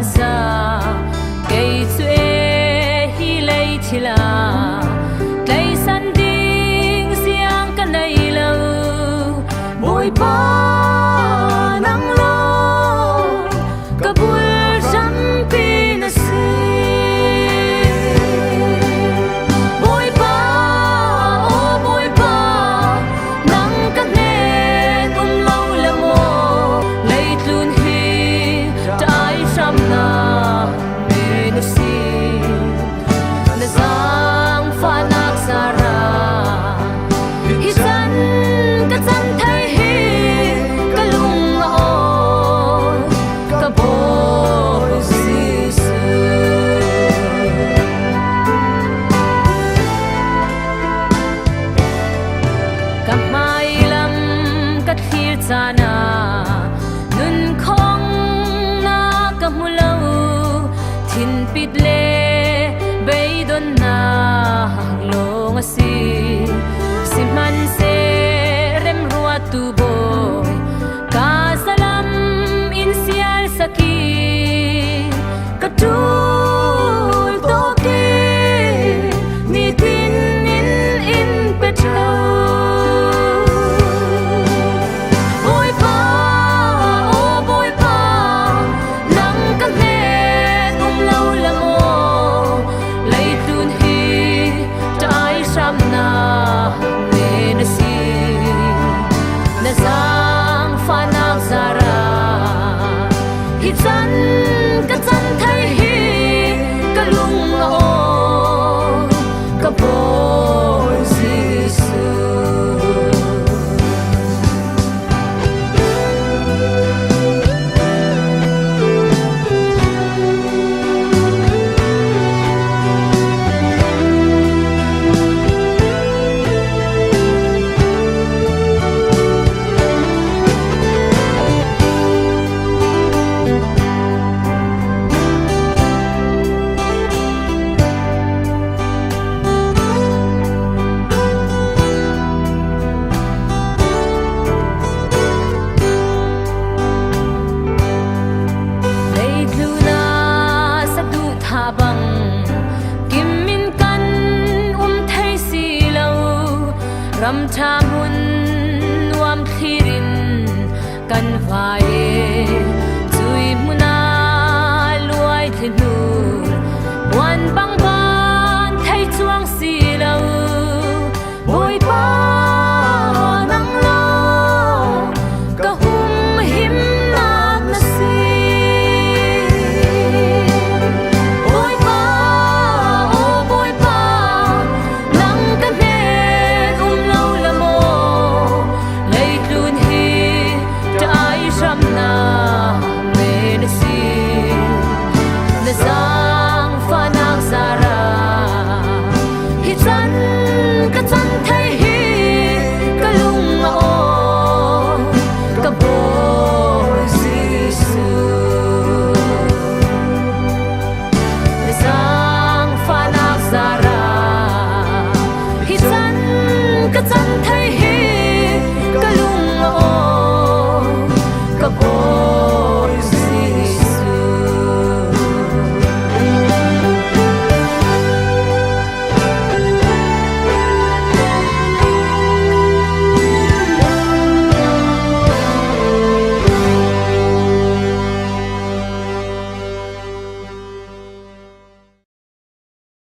sa cây xuê hi lấy chi la cây san ding siang ka nay lâu bồi ba nang lo ka bul jam pi na si bồi ba nang ka nen lâu la mo lấy tun hi tai sam na me na si na sang pha nak sara hi san ka san thai hi ka lung o ka bo si su ka mai lam ka thir chana nun khong na ka mulo thin pit le bei don na long si si man se rem rua tu boy ka salam in sial saki ka tul to ke ni tin in petro boy pa nang ka nen lâu la mo lấy tun hi tai sam na me na si na sang pha nak zara hi chan ka chan thai hi ka lung o ka boy si su ram tha mun